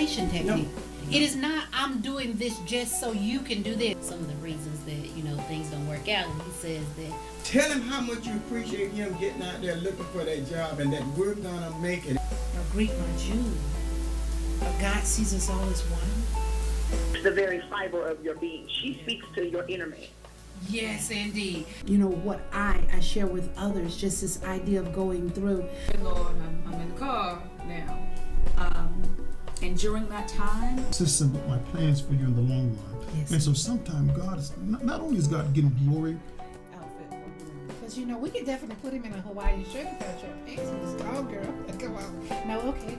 manipulation technique. It is not, I'm doing this just so you can do this. Some of the reasons that, things don't work out, and he says that. Tell him how much you appreciate him getting out there looking for that job and that we're gonna make it. Now greet my Jude. God sees us all as one. The very fiber of your being. She speaks to your inner man. Yes, indeed. What I share with others, just this idea of going through. Lord, I'm in the car now. And during that time, this is my plans for you in the long run. Yes. And so sometimes God is not only is God getting glory. Because we could definitely put him in a Hawaiian shirt and cut your pants and just go, girl. Come on. No, okay.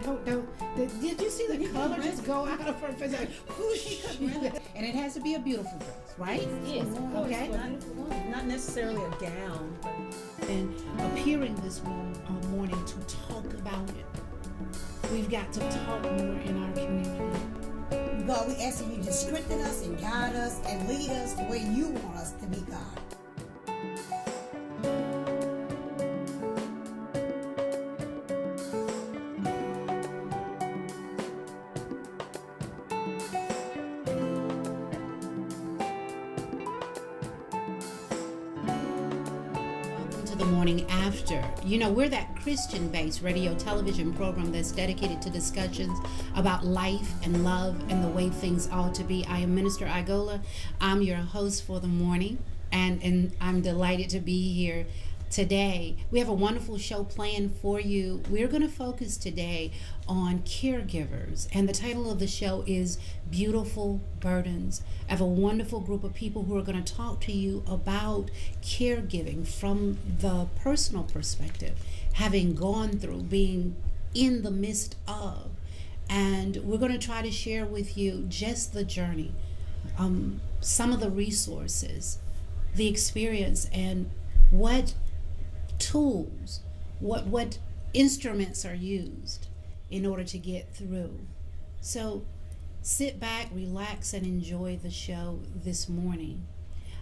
Don't. Did you see the color just go out of her face? Like, and it has to be a beautiful dress, right? Yes. Okay. Not necessarily a gown, but and appearing this morning to talk about it. We've got to talk more in our community. God, we asking you to strengthen us and guide us and lead us the way you want us to be, God. The morning after. We're that Christian-based radio television program that's dedicated to discussions about life and love and the way things ought to be. I am Minister Igola. I'm your host for the morning, and I'm delighted to be here today. We have a wonderful show planned for you. We're going to focus today on caregivers, and the title of the show is Beautiful Burdens. I have a wonderful group of people who are going to talk to you about caregiving from the personal perspective, having gone through, being in the midst of, and we're going to try to share with you just the journey, some of the resources, the experience, and what tools, what instruments are used in order to get through. So sit back, relax, and enjoy the show this morning.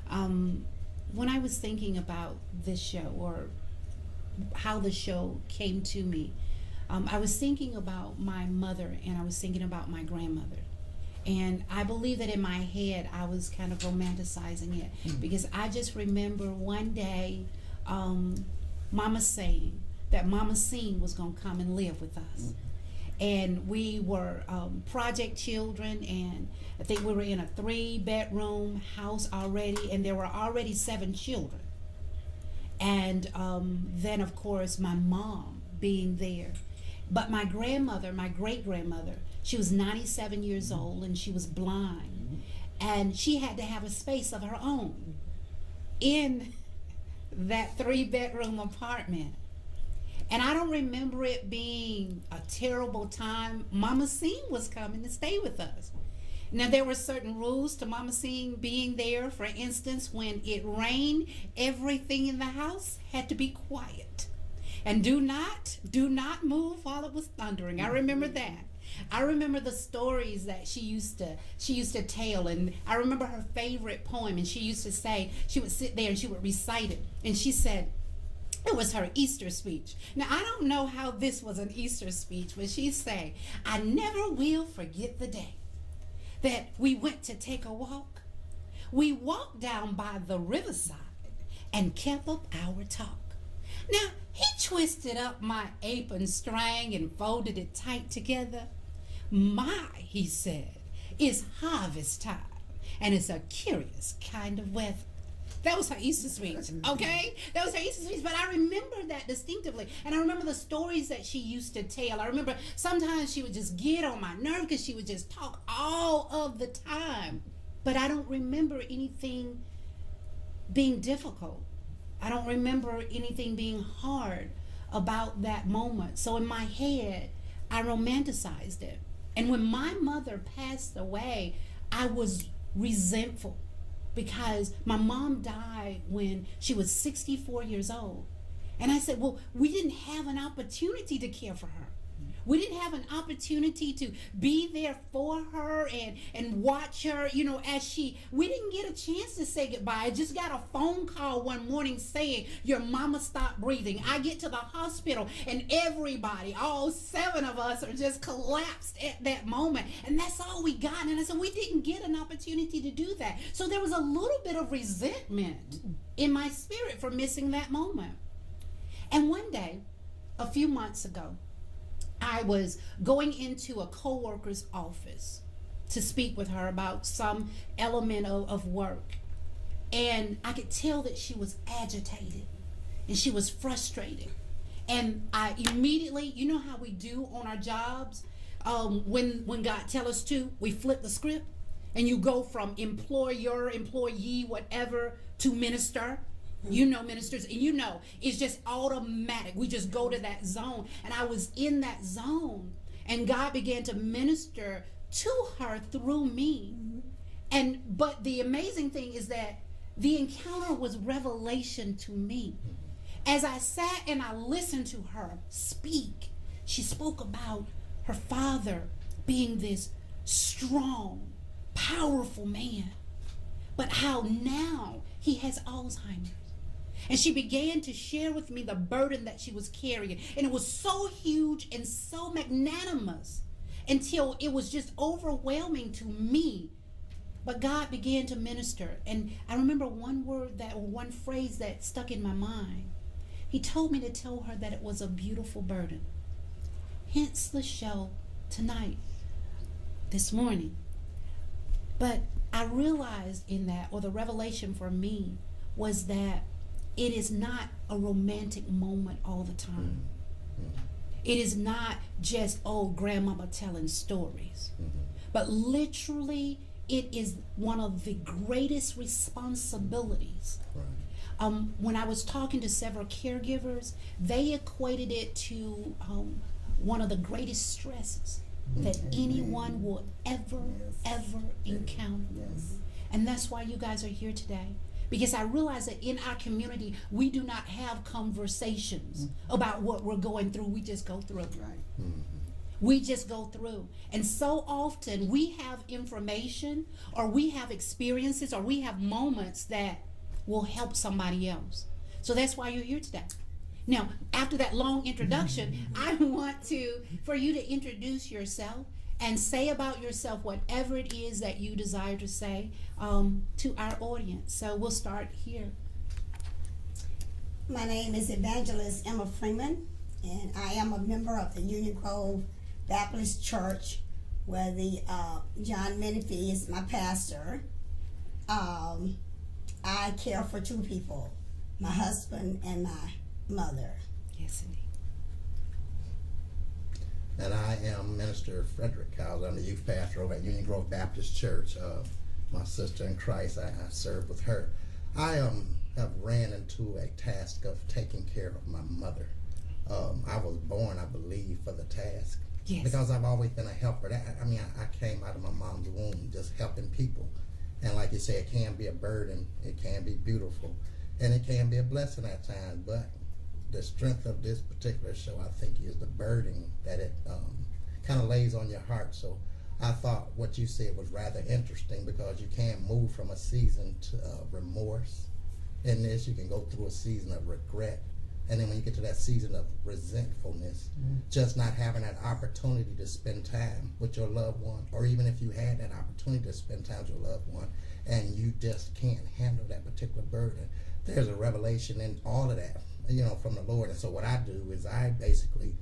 When I was thinking about this show, or how the show came to me, I was thinking about my mother, and I was thinking about my grandmother. And I believe that in my head I was kind of romanticizing it, because I just remember one day Mama saying that Mama Seen was going to come and live with us. And we were project children, and I think we were in a 3-bedroom house already, and there were already 7 children. And then, of course, my mom being there. But my grandmother, my great-grandmother, she was 97 years old, and she was blind. And she had to have a space of her own in that 3-bedroom apartment. And I don't remember it being a terrible time. Mama Seen was coming to stay with us. Now, there were certain rules to Mama Seen being there. For instance, when it rained, everything in the house had to be quiet. And do not move while it was thundering. I remember that. I remember the stories that she used to tell, and I remember her favorite poem, and she used to say, she would sit there and she would recite it, and she said, it was her Easter speech. Now, I don't know how this was an Easter speech, but she'd say, I never will forget the day that we went to take a walk. We walked down by the riverside and kept up our talk. Now, he twisted up my apron string and folded it tight together. My, he said, it's harvest time, and it's a curious kind of weather. That was her Easter speech, okay? That was her Easter speech, but I remember that distinctively. And I remember the stories that she used to tell. I remember sometimes she would just get on my nerve because she would just talk all of the time. But I don't remember anything being difficult. I don't remember anything being hard about that moment. So in my head, I romanticized it. And when my mother passed away, I was resentful because my mom died when she was 64 years old. And I said, well, we didn't have an opportunity to care for her. We didn't have an opportunity to be there for her and watch her, you know, we didn't get a chance to say goodbye. I just got a phone call one morning saying, your mama stopped breathing. I get to the hospital and everybody, all 7 of us are just collapsed at that moment. And that's all we got. And I said, we didn't get an opportunity to do that. So there was a little bit of resentment in my spirit for missing that moment. And one day, a few months ago, I was going into a coworker's office to speak with her about some element of work. And I could tell that she was agitated and she was frustrated. And I immediately, you know how we do on our jobs, when God tells us to, we flip the script and you go from employer, employee, whatever, to minister. You know, ministers, and you know, it's just automatic. We just go to that zone. And I was in that zone, and God began to minister to her through me. But the amazing thing is that the encounter was revelation to me. As I sat and I listened to her speak, she spoke about her father being this strong, powerful man, but how now he has Alzheimer's. And she began to share with me the burden that she was carrying. And it was so huge and so magnanimous until it was just overwhelming to me. But God began to minister. And I remember one phrase that stuck in my mind. He told me to tell her that it was a beautiful burden. Hence the show tonight, this morning. But I realized in that, or the revelation for me, was that it is not a romantic moment all the time. It is not just, grandmama telling stories. But literally, it is one of the greatest responsibilities. When I was talking to several caregivers, they equated it to one of the greatest stresses that anyone will ever encounter. And that's why you guys are here today. Because I realize that in our community, we do not have conversations about what we're going through. We just go through. We just go through. And so often we have information, or we have experiences, or we have moments that will help somebody else. So that's why you're here today. Now, after that long introduction, I want for you to introduce yourself and say about yourself whatever it is that you desire to say to our audience. So we'll start here. My name is Evangelist Emma Freeman, and I am a member of the Union Grove Baptist Church, where the John Menifee is my pastor. I care for 2 people, my husband and my mother. Yes, indeed. And I am Minister Fred Cowser. I'm the youth pastor over at Union Grove Baptist Church. My sister in Christ, I serve with her. I have ran into a task of taking care of my mother. I was born, I believe, for the task. Yes. Because I've always been a helper. I came out of my mom's womb just helping people. And like you say, it can be a burden, it can be beautiful, and it can be a blessing at times. But the strength of this particular show, I think, is the burden that it kind of lays on your heart. So I thought what you said was rather interesting, because you can move from a season to remorse. In this, you can go through a season of regret. And then when you get to that season of resentfulness, just not having that opportunity to spend time with your loved one, or even if you had that opportunity to spend time with your loved one, and you just can't handle that particular burden, there's a revelation in all of that, from the Lord. And so what I do is I basically,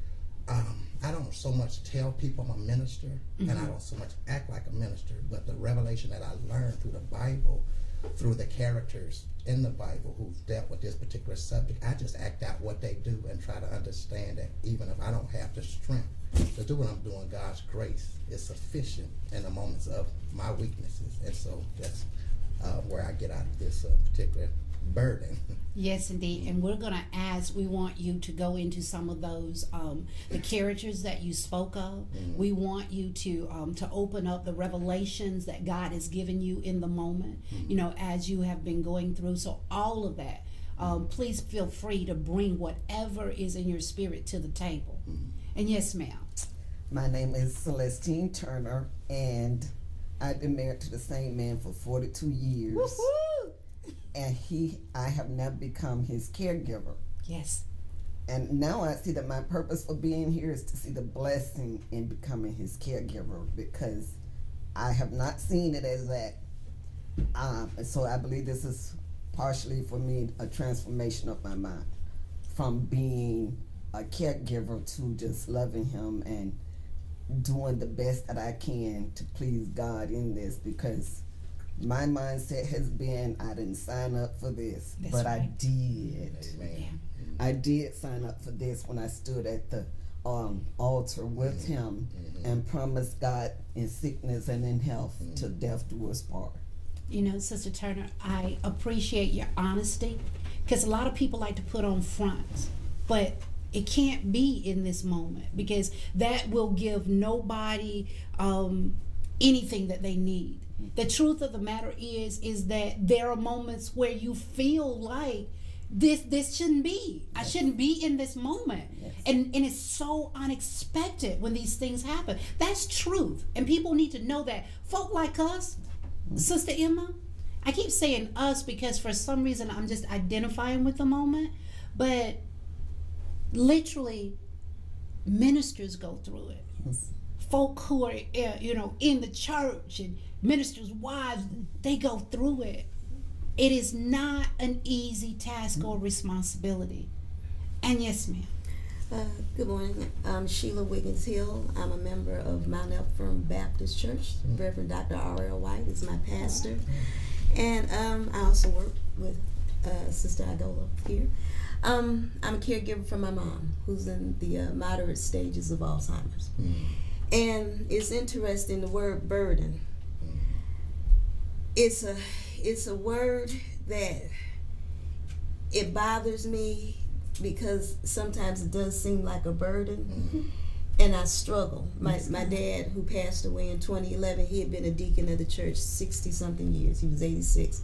I don't so much tell people I'm a minister, and I don't so much act like a minister, but the revelation that I learned through the Bible, through the characters in the Bible who've dealt with this particular subject, I just act out what they do and try to understand that even if I don't have the strength to do what I'm doing, God's grace is sufficient in the moments of my weaknesses. And so that's where I get out of this particular burden. Yes, indeed. And we're going to ask, we want you to go into some of those, the characters that you spoke of. We want you to open up the revelations that God has given you in the moment, as you have been going through. So all of that, please feel free to bring whatever is in your spirit to the table. And yes, ma'am. My name is Celestine Turner, and I've been married to the same man for 42 years. Woo-hoo! And I have now become his caregiver. Yes. And now I see that my purpose for being here is to see the blessing in becoming his caregiver, because I have not seen it as that. And so I believe this is partially for me a transformation of my mind from being a caregiver to just loving him and doing the best that I can to please God in this, because my mindset has been I didn't sign up for this. That's but right. I did. Amen. Yeah. I did sign up for this when I stood at the altar with him and promised God in sickness and in health till death do us part. You know, Sister Turner, I appreciate your honesty, because a lot of people like to put on fronts, but it can't be in this moment, because that will give nobody anything that they need. The truth of the matter is that there are moments where you feel like this shouldn't be. I shouldn't be in this moment. Yes. And it's so unexpected when these things happen. That's truth. And people need to know that. Folk like us, Sister Emma, I keep saying us because for some reason I'm just identifying with the moment, but literally ministers go through it. Yes. Folk who are in the church and ministers' wives, they go through it. It is not an easy task or responsibility. And yes, ma'am. Good morning. I'm Shelia Hill. I'm a member of Mount Ephraim Baptist Church. Reverend Dr. R.L. White is my pastor. And I also work with Sister Igola here. I'm a caregiver for my mom, who's in the moderate stages of Alzheimer's. And it's interesting, the word burden. It's a word that it bothers me, because sometimes it does seem like a burden, and I struggle. My dad, who passed away in 2011, he had been a deacon of the church 60-something years. He was 86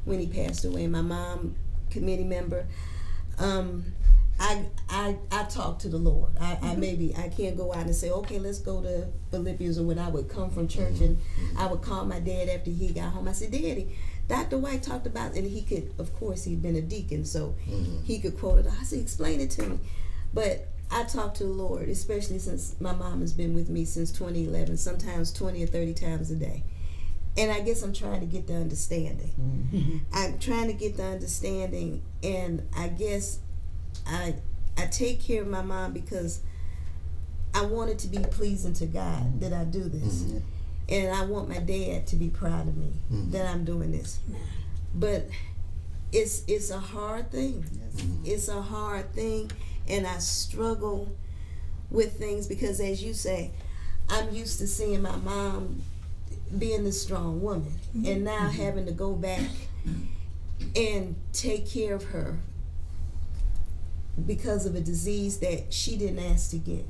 when he passed away. My mom, committee member. I talk to the Lord. I can't go out and say, okay, let's go to Philippians, or when I would come from church and I would call my dad after he got home. I said, Daddy, Dr. White talked about, and he could, of course, he'd been a deacon, so he could quote it. I said, explain it to me. But I talk to the Lord, especially since my mom has been with me since 2011, sometimes 20 or 30 times a day. And I guess I'm trying to get the understanding. I'm trying to get the understanding, and I guess I take care of my mom because I want it to be pleasing to God that I do this. And I want my dad to be proud of me that I'm doing this. But it's a hard thing. It's a hard thing, and I struggle with things because, as you say, I'm used to seeing my mom being the strong woman, and now having to go back and take care of her because of a disease that she didn't ask to get.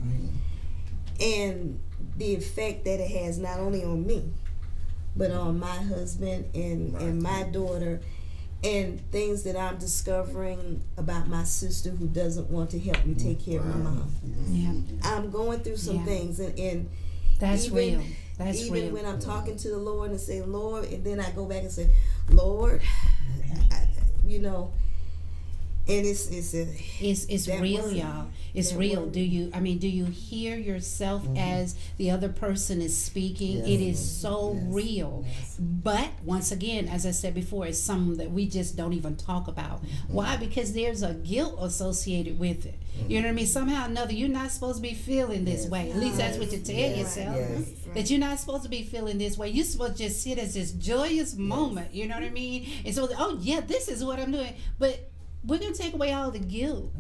And the effect that it has not only on me, but on my husband and my daughter, and things that I'm discovering about my sister who doesn't want to help me take care of my mom. I'm going through some things, and that's even, real. That's even real. when I'm talking to the Lord and say, Lord, and then I go back and say, Lord, and it's real, y'all. It's real. Do you hear yourself as the other person is speaking? Yes. It is so real. Yes. But once again, as I said before, it's something that we just don't even talk about. Why? Because there's a guilt associated with it. You know what I mean? Somehow or another, you're not supposed to be feeling this way. At least that's what you tell yourself. That you're not supposed to be feeling this way. You're supposed to just sit as this joyous moment. You know what I mean? And so, oh yeah, this is what I'm doing. But we're going to take away all the guilt.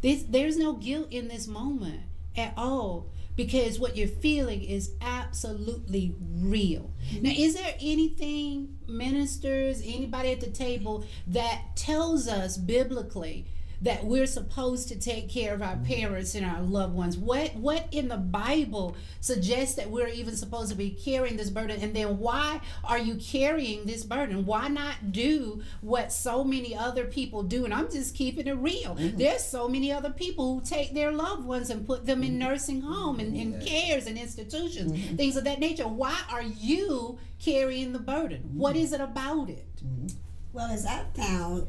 There's no guilt in this moment at all, because what you're feeling is absolutely real. Now, is there anything, ministers, anybody at the table, that tells us biblically that we're supposed to take care of our parents and our loved ones? What in the Bible suggests that we're even supposed to be carrying this burden? And then why are you carrying this burden? Why not do what so many other people do? And I'm just keeping it real. There's so many other people who take their loved ones and put them in nursing home and cares and institutions, things of that nature. Why are you carrying the burden? What is it about it? Well, as I found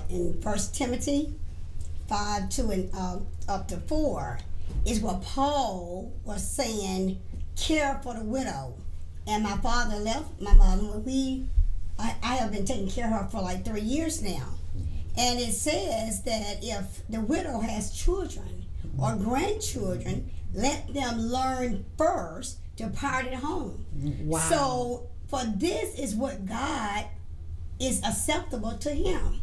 in 1 Timothy 5:2 and up to 4, is what Paul was saying, care for the widow. And my father left my mother. I have been taking care of her for like 3 years now. And it says that if the widow has children or grandchildren, let them learn first to part at home. Wow. So for this is what God is acceptable to him.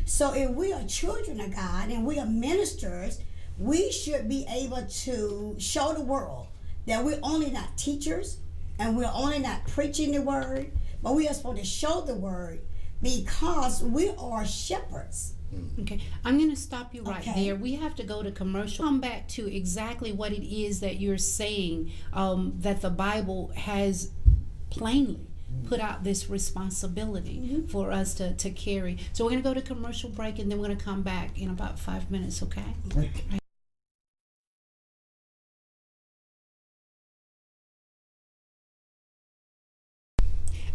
So if we are children of God and we are ministers, we should be able to show the world that we're only not teachers and we're only not preaching the word, but we are supposed to show the word because we are shepherds. Okay, I'm going to stop you right Okay. there. We have to go to commercial. Come back to exactly what it is that you're saying, that the Bible has plainly put out this responsibility for us to carry. So we're going to go to commercial break, and then we're going to come back in about 5 minutes, okay?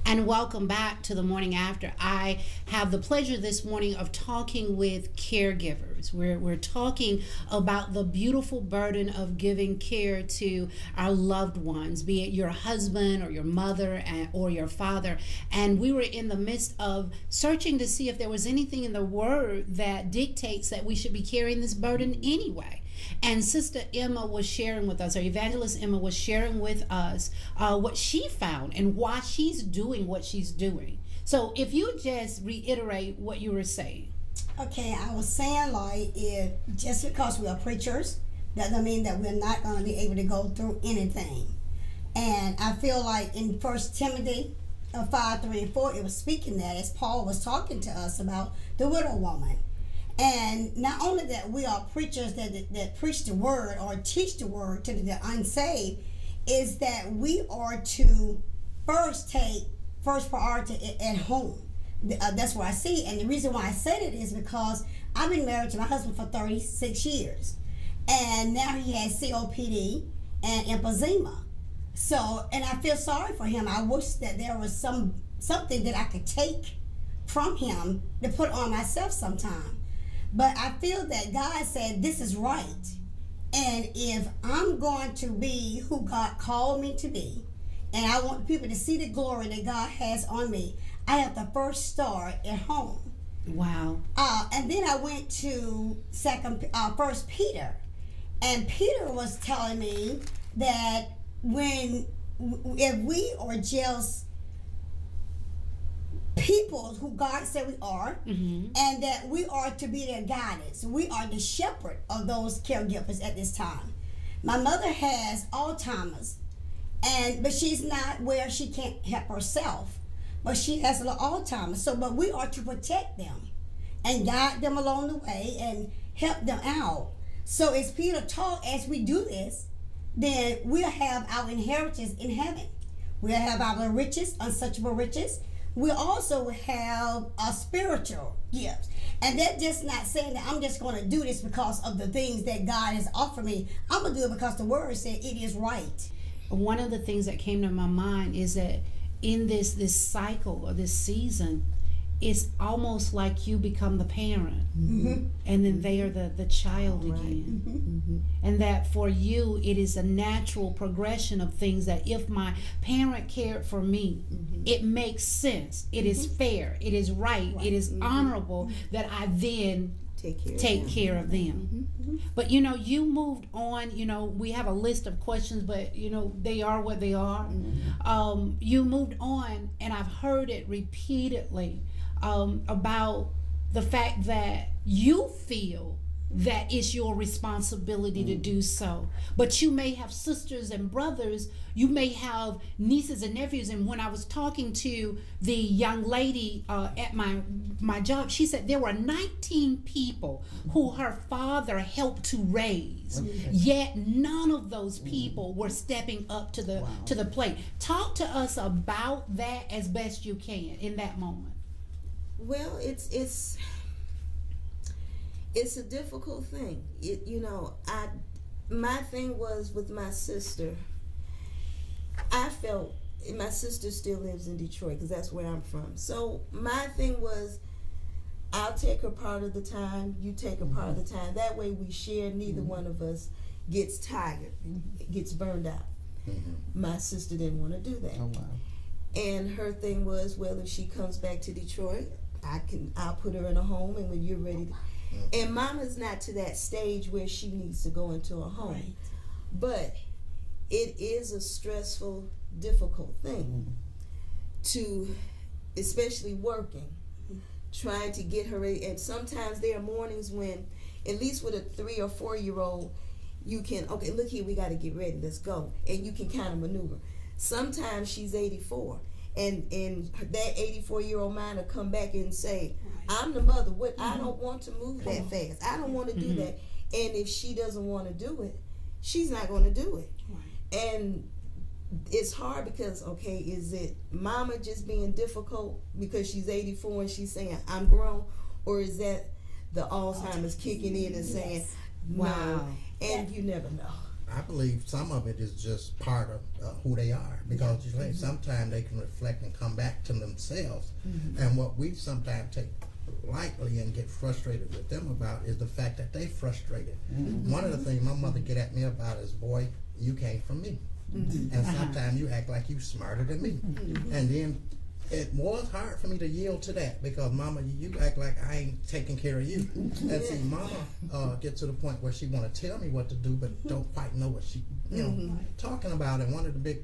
And welcome back to the Morning After. I have the pleasure this morning of talking with caregivers. We're talking about the beautiful burden of giving care to our loved ones, be it your husband or your mother or your father. And we were in the midst of searching to see if there was anything in the Word that dictates that we should be carrying this burden anyway. And Sister Emma was sharing with us, or Evangelist Emma was sharing with us what she found and why she's doing what she's doing. So if you just reiterate what you were saying. Okay, I was saying like if just because we are preachers, that doesn't mean that we're not going to be able to go through anything. And I feel like in 1 Timothy 5:3 and 4, it was speaking that as Paul was talking to us about the widow woman. And not only that we are preachers that preach the word or teach the word to the unsaved, is that we are to first take first priority at home. That's what I see. And the reason why I said it is because I've been married to my husband for 36 years. And now he has COPD and emphysema. So, and I feel sorry for him. I wish that there was something that I could take from him to put on myself sometime. But I feel that God said this is right. And if I'm going to be who God called me to be, and I want people to see the glory that God has on me, I have to first start at home. Wow. And then I went to First Peter, and Peter was telling me that if we are just people who God said we are, and that we are to be their guidance. We are the shepherd of those caregivers at this time. My mother has Alzheimer's, but she's not where she can't help herself, but she has Alzheimer's. So, but we are to protect them and guide them along the way and help them out. So as Peter taught, as we do this, then we'll have our inheritance in heaven. We'll have our riches, unsearchable riches. We also have a spiritual gift. And that's just not saying that I'm just going to do this because of the things that God has offered me. I'm going to do it because the word said it is right. One of the things that came to my mind is that in this cycle or this season, it's almost like you become the parent, and then they are the child again. And that for you, it is a natural progression of things that if my parent cared for me, it makes sense, it is fair, it is right, it is honorable that I then take care of them. But you moved on. We have a list of questions, but they are what they are. You moved on, and I've heard it repeatedly about the fact that you feel that it's your responsibility to do so. But you may have sisters and brothers, you may have nieces and nephews. And when I was talking to the young lady at my job, she said there were 19 people who her father helped to raise, yet none of those people were stepping up to the plate. Talk to us about that as best you can in that moment. Well, it's a difficult thing. My thing was with my sister. I felt, my sister still lives in Detroit because that's where I'm from. So my thing was, I'll take her part of the time, you take her part of the time. That way we share, neither one of us gets tired, gets burned out. My sister didn't want to do that. Oh, wow. And her thing was, well, if she comes back to Detroit, I'll put her in a home, and when you're ready to, and Mama's not to that stage where she needs to go into a home. Right. But it is a stressful, difficult thing to, especially working, trying to get her ready. And sometimes there are mornings when, at least with a 3 or 4 year old, you can, okay, look here, we got to get ready, let's go. And you can kind of maneuver. Sometimes she's 84. And that 84-year-old mind will come back and say, I'm the mother. I don't want to move that fast. I don't want to do that. And if she doesn't want to do it, she's not going to do it. Right. And it's hard because, okay, is it Mama just being difficult because she's 84 and she's saying, I'm grown? Or is that the Alzheimer's kicking in and saying, no? Wow. And you never know. I believe some of it is just part of who they are, because sometimes they can reflect and come back to themselves. And what we sometimes take lightly and get frustrated with them about is the fact that they frustrated. One of the things my mother get at me about is, boy, you came from me. And sometimes you act like you smarter than me. And then it was hard for me to yield to that, because Mama, you act like I ain't taking care of you. And see, Mama gets to the point where she want to tell me what to do, but don't quite know what she, talking about. And one of the big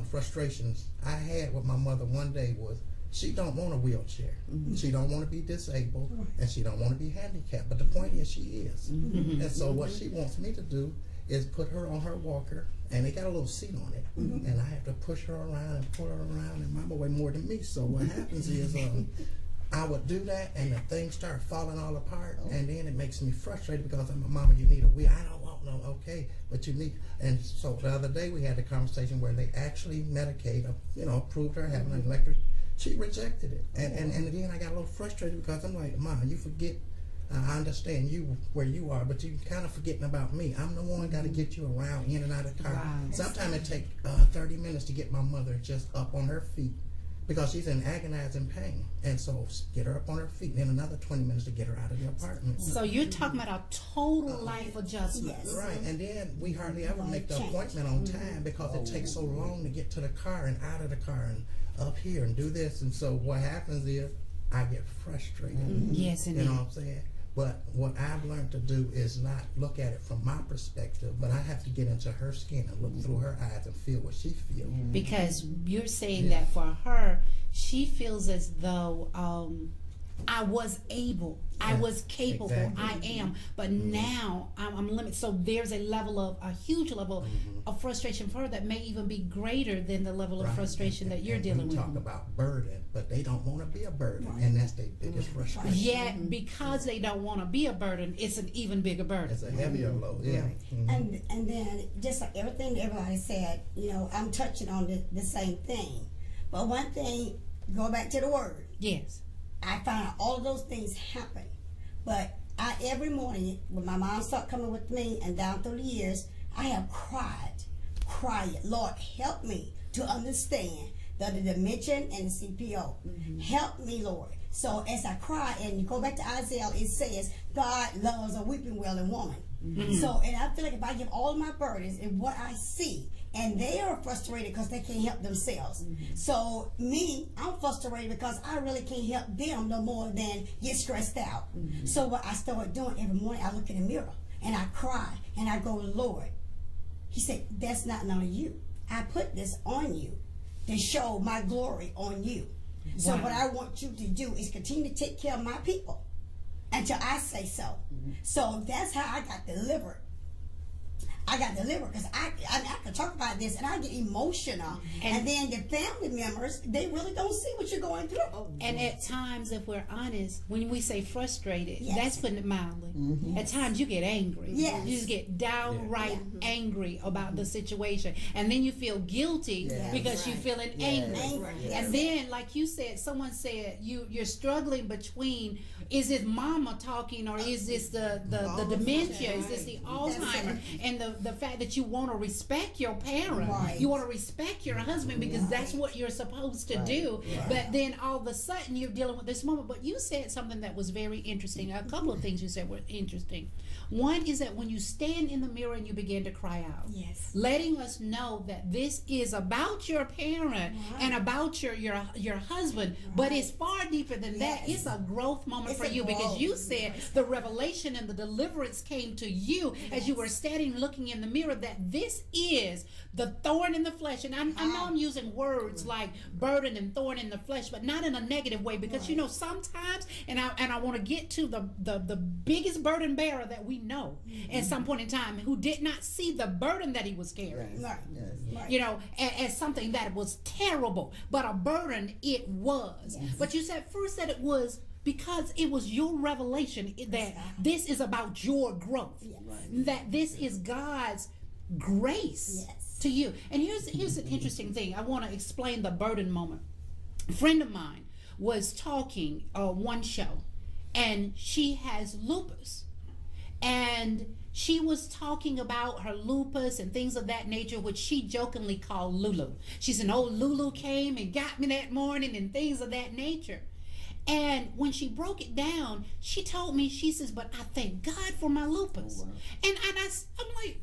frustrations I had with my mother one day was, she don't want a wheelchair. She don't want to be disabled, and she don't want to be handicapped. But the point is, she is. And so what she wants me to do is put her on her walker, and they got a little seat on it, and I have to push her around and pull her around, and Mama weigh more than me. So what happens is I would do that, and the things start falling all apart, and then it makes me frustrated because I'm, Mama, you need a wheel. I don't want no, okay, but you need. And so the other day we had a conversation where they actually Medicaid, approved her having an electric. She rejected it, and then I got a little frustrated because I'm like, Mama, you forget. I understand you where you are, but you kind of forgetting about me. I'm the one got to get you around in and out of the car. Wow. Sometimes it takes 30 minutes to get my mother just up on her feet, because she's in agonizing pain. And so get her up on her feet, and then another 20 minutes to get her out of the apartment. So you're talking about a total life adjustment. Yes. Right, and then we hardly ever make the appointment on time because it takes so long to get to the car and out of the car and up here and do this. And so what happens is I get frustrated. Yes, indeed. You know what I'm saying? But what I've learned to do is not look at it from my perspective, but I have to get into her skin and look through her eyes and feel what she feels. Because you're saying that for her, she feels as though I was able, I was capable, I am, but now I'm limited. So there's a huge level of frustration for her that may even be greater than the level of frustration that you're dealing with. We talk about burden, but they don't want to be a burden, and that's their biggest frustration. Yet, because they don't want to be a burden, it's an even bigger burden. It's a heavier load, And then, just like everything everybody said, I'm touching on the same thing. But one thing, go back to the word. Yes. I found out all of those things happen. But every morning, when my mom started coming with me and down through the years, I have cried, Lord, help me to understand the dimension and the CPO. Help me, Lord. So as I cry, and you go back to Isaiah, it says, God loves a weeping wailing woman. So, and I feel like if I give all of my burdens and what I see, and they are frustrated because they can't help themselves. So me, I'm frustrated because I really can't help them no more than get stressed out. So what I started doing every morning, I look in the mirror and I cry and I go, Lord. He said, that's not none of you. I put this on you to show my glory on you. So what I want you to do is continue to take care of my people. until I say so. So that's how I got delivered. I got delivered because I could talk about this and I get emotional, and then the family members, they really don't see what you're going through. And at times, if we're honest, when we say frustrated, that's putting it mildly. At times you get angry. Yes. You just get downright angry about the situation, and then you feel guilty because you're feeling angry. And then, like you said, someone said you're struggling between, is it mama talking, or is this the dementia? Is this the Alzheimer? And the fact that you want to respect your parent, you want to respect your husband because that's what you're supposed to do. But then all of a sudden you're dealing with this moment. But you said something that was very interesting. A couple of things you said were interesting. One is that when you stand in the mirror and you begin to cry out, letting us know that this is about your parent and about your husband, but it's far deeper than that. It's a growth moment for you because you said the revelation and the deliverance came to you as you were standing looking in the mirror, that this is the thorn in the flesh. And I know I'm using words like burden and thorn in the flesh, but not in a negative way, because you know sometimes, and I want to get to the biggest burden bearer that we know at some point in time, who did not see the burden that he was carrying, you know, as something that was terrible, but a burden it was. But you said first that it was because it was your revelation that this is about your growth, that this is God's grace to you. And here's an interesting thing. I want to explain the burden moment. A friend of mine was talking one show, and she has lupus, and she was talking about her lupus and things of that nature, which she jokingly called Lulu. She said, "Oh, Lulu came and got me that morning," and things of that nature. And when she broke it down, she told me, she says, "But I thank God for my lupus." And I'm like,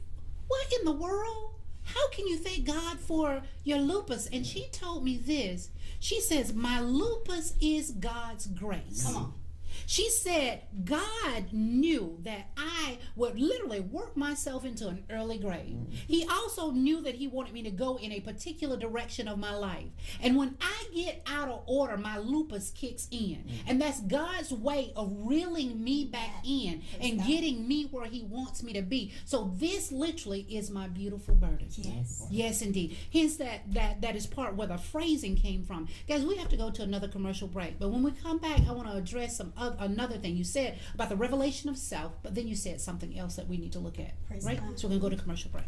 what in the world? How can you thank God for your lupus? And she told me this. She says, "My lupus is God's grace." Come on. She said, God knew that I would literally work myself into an early grave. He also knew that he wanted me to go in a particular direction of my life. And when I get out of order, my lupus kicks in. And that's God's way of reeling me back in and getting me where he wants me to be. So this literally is my beautiful burden. Yes, indeed. Hence that is part where the phrasing came from. Guys, we have to go to another commercial break. But when we come back, I want to address another thing you said about the revelation of self, but then you said something else that we need to look at. Right? So we're going to go to commercial break.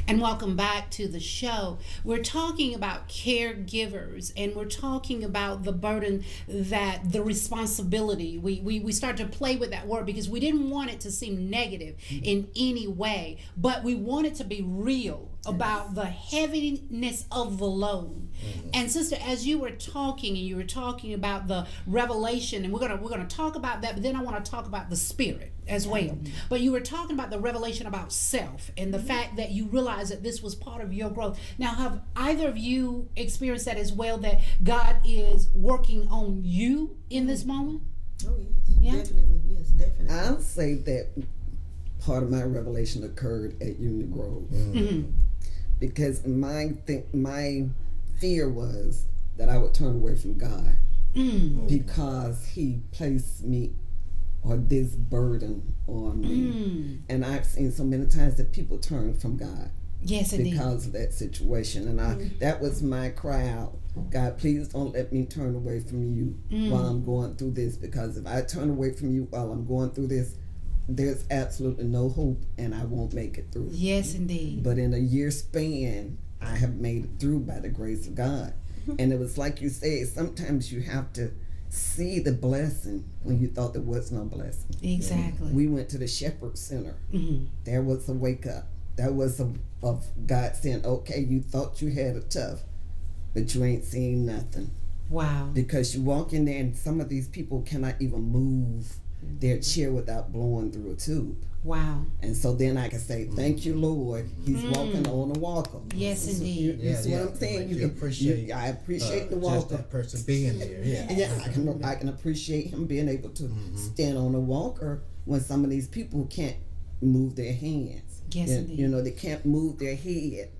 And welcome back to the show. We're talking about caregivers, and we're talking about the burden, that the responsibility. We start to play with that word because we didn't want it to seem negative in any way, but we want it to be real about the heaviness of the load. And sister, as you were talking, and you were talking about the revelation, and we're gonna talk about that, but then I want to talk about the spirit as well. But you were talking about the revelation about self and the fact that you realized that this was part of your growth. Now, have either of you experienced that as well, that God is working on you in this moment? Oh yes, definitely. Yes, definitely. I'll say that part of my revelation occurred at Union Grove. Because my fear was that I would turn away from God because he placed me, or this burden on me. And I've seen so many times that people turn from God. Yes, indeed. Because of that situation. And that was my cry out. God, please don't let me turn away from you while I'm going through this, because if I turn away from you while I'm going through this, there's absolutely no hope and I won't make it through. Yes, indeed. But in a year span, I have made it through by the grace of God. And it was like you said, sometimes you have to see the blessing when you thought there was no blessing. Exactly. We went to the Shepherd Center. There was a wake up. That was of God saying, okay, you thought you had it tough, but you ain't seeing nothing. Wow. Because you walk in there and some of these people cannot even move their chair without blowing through a tube. Wow. And so then I can say, thank you, Lord. He's walking on a walker. Yes, indeed. That's what I'm saying. I appreciate the walker. Just that person being there. I can appreciate him being able to stand on a walker when some of these people can't move their hands. Yes, indeed. You know, they can't move their head.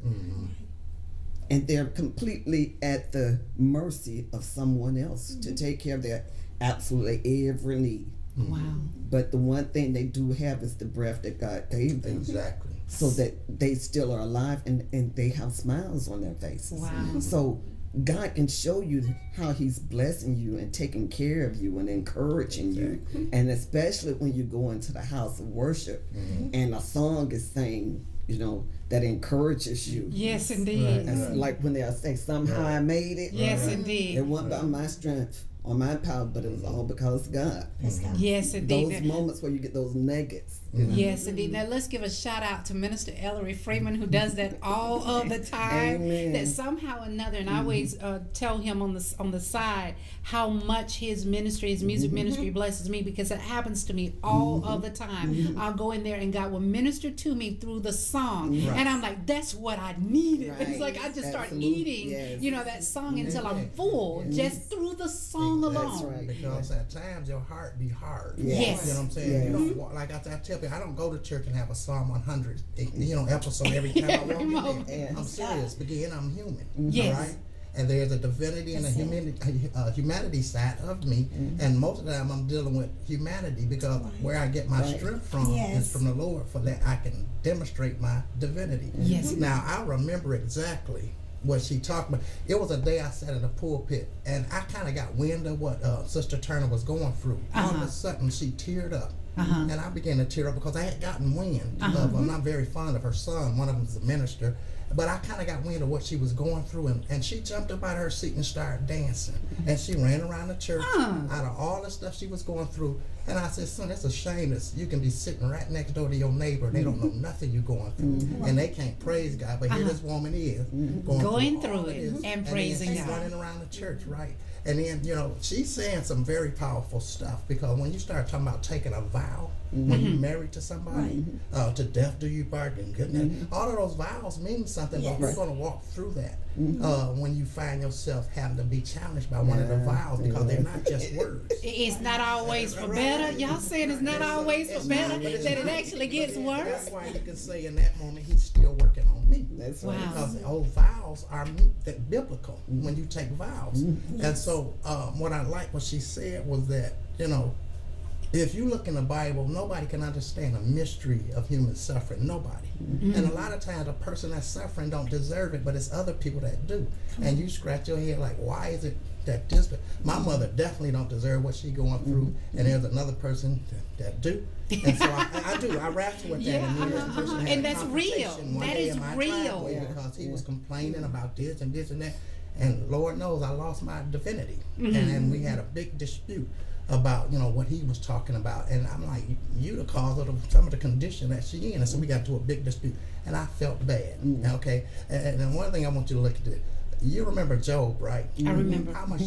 and they're completely at the mercy of someone else to take care of their absolutely every need. Wow. But the one thing they do have is the breath that God gave them. Exactly. So that they still are alive and they have smiles on their faces. Wow. So God can show you how He's blessing you and taking care of you and encouraging you. And especially when you go into the house of worship and a song is sang, you know, that encourages you. Yes, indeed. It's like when they'll say, somehow I made it. Yes, indeed. It wasn't by my strength or my power, but it was all because of God. Yes, indeed. Those moments where you get those nuggets. You know? Yes, indeed. Now let's give a shout out to Minister Ellery Freeman, who does that all of the time. Amen. That somehow or another, and I always tell him on the side how much his ministry, his music ministry, blesses me, because it happens to me all of the time. I'll go in there and God will minister to me through the song, and I'm like, that's what I needed. Right. It's like I just start Absolutely. eating, Yes. you know, that song until I'm full, just through the song alone. That's right. Because at times your heart be hard. Yes. You know what I'm saying? Yes. You don't walk, like I tell people, I don't go to church and have a Psalm 100, you know, episode every time I walk in there. I'm serious, but again, I'm human. Yes. Right? And there's a divinity and a humanity side of me, and most of the time I'm dealing with humanity, because where I get my strength from is from the Lord, for that I can demonstrate my divinity. Yes. Now I remember exactly what she talked about. It was a day I sat in the pulpit, and I kind of got wind of what Sister Turner was going through. All of a sudden, she teared up. And I began to tear up because I had gotten wind of, I'm not very fond of her son, one of them is a minister, but I kind of got wind of what she was going through, and she jumped up out of her seat and started dancing, and she ran around the church out of all the stuff she was going through. And I said, son, it's a shame that you can be sitting right next door to your neighbor and they don't know nothing you're going through, and they can't praise God, but here this woman is going through all it of this, and praising she's God. running around the church, right? And then, you know, she's saying some very powerful stuff, because when you start talking about taking a vow, when you're married to somebody, to death do you part, and goodness, all of those vows mean something, but we're going to walk through that when you find yourself having to be challenged by one of the vows, because they're not just words. It's not always for better. Y'all saying it's not always for better, that it actually gets worse. That's why you can say in that moment, he's still working on me. That's Wow. right. Because the old vows are biblical when you take vows. And so what I like what she said was that, you know, if you look in the Bible, nobody can understand the mystery of human suffering. Nobody. And a lot of times, a person that's suffering don't deserve it, but it's other people that do. And you scratch your head like, why is it that this? My mother definitely don't deserve what she's going through, and there's another person that do. And so I do. I wrestle with that. And this person had And a that's real. confrontation one That day is in my real. driveway because he was complaining about this and this and that. And Lord knows I lost my divinity. And we had a big dispute about, you know, what he was talking about, and I'm like, you the cause of some of the condition that she in, and so we got to a big dispute, and I felt bad. Okay, and then one thing I want you to look at it. You remember Job, right? I remember. How much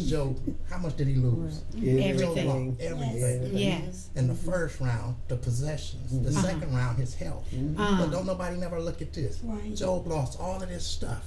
did he lose? Job Everything. lost everything. Yes. In the first round, the possessions. The second round, his health. But don't nobody never look at this. Right. Job lost all of this stuff.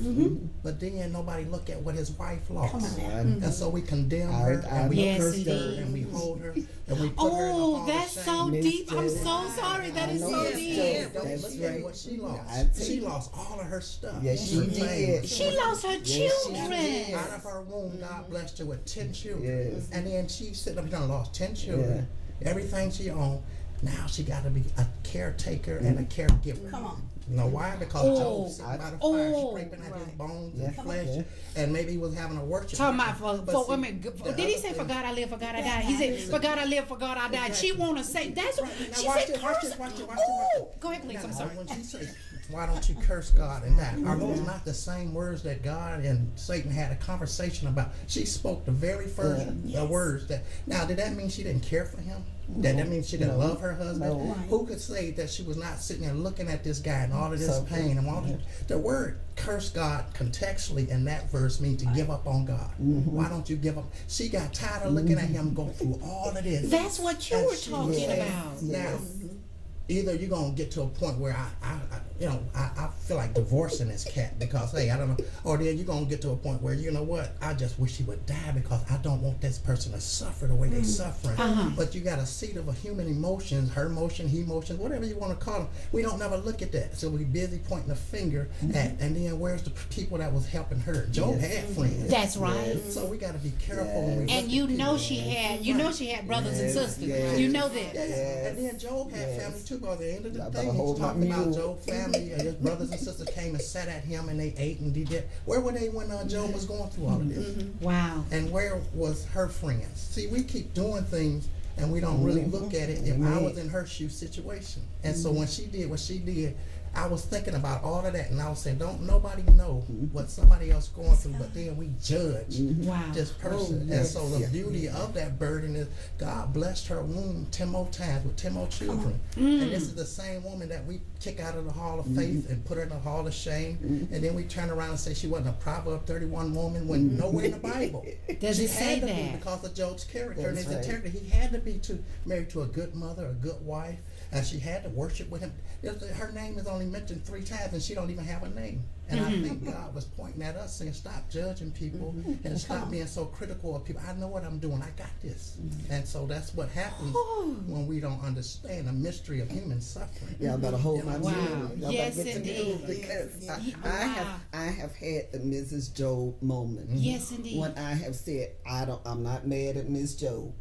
But then nobody look at what his wife lost. And so we condemn her, and we Yes, curse her, indeed. and we hold her, and we put her in the hall of that's shame. so deep. I'm so sorry. That is so Yes, deep. yes. Don't That's look at right. what she I lost. tell She you. lost all of her stuff. Yes, she Her did. fame. She lost her children. Out of her womb, God blessed her with 10 children. Yes. And then she sitting up here and lost 10 children. Everything she owned. Now she got to be a caretaker and a caregiver. Come on. You know why? Because Job sitting by the fire, scraping at his bones and flesh, and maybe he was having a worship. Talking about But for see, women. the Did he other say, "For thing- God I live, for God I die"? He said, "For God I live, for God I die." She want to say that's what Now she watch said. this, watch Curse. this, watch this, watch Oh, this. go ahead, please. I'm Now, sorry. when she says, why don't you curse God and die? Are those not the same words that God and Satan had a conversation about? She spoke the very first words that. Now, did that mean she didn't care for him? That means she didn't love her husband? No. Who could say that she was not sitting there looking at this guy and all of this pain and all this? The word curse God contextually in that verse means to give up on God. Why don't you give up? She got tired of looking at him go through all of this. That's what you And were she talking said, about. Now, either you're gonna get to a point where I feel like divorcing this cat because hey, I don't know, or then you're gonna get to a point where you know what, I just wish he would die because I don't want this person to suffer the way they suffering. But you got a seat of a human emotions, her emotion, he emotions, whatever you want to call them. We don't never look at that, so we busy pointing the finger at, and then where's the people that was helping her? Job had friends. That's right. So we got to be careful when we. And you know she had brothers and sisters. You know that. And then Job had family too. By the end of the thing, he's talking about Job's family. And his brothers and sisters came and sat at him, and they ate and did that. Where were they when Job was going through all of this? Wow. And where was her friends? See, we keep doing things, and we don't really look at it. If I was in her shoe situation, and so when she did what she did, I was thinking about all of that, and I was saying, don't nobody know what somebody else going through, but then we judge this person. And so the beauty of that burden is God blessed her womb 10 more times with 10 more children. And this is the same woman that we kick out of the hall of faith and put her in the hall of shame. And then we turn around and say she wasn't a Proverb 31 woman when nowhere in the Bible. Does she it say had to that? be because of Job's character and his integrity. He had to be married to a good mother, a good wife, and she had to worship with him. Her name is only mentioned 3 times, and she don't even have a name. And I think God was pointing at us saying, stop judging people and stop being so critical of people. I know what I'm doing. I got this. And so that's what happens when we don't understand the mystery of human suffering. Y'all better hold my Wow. Y'all Yes, better get to indeed. move because I have had the Mrs. Job moment. Yes, indeed. When I have said I'm not mad at Miss Job.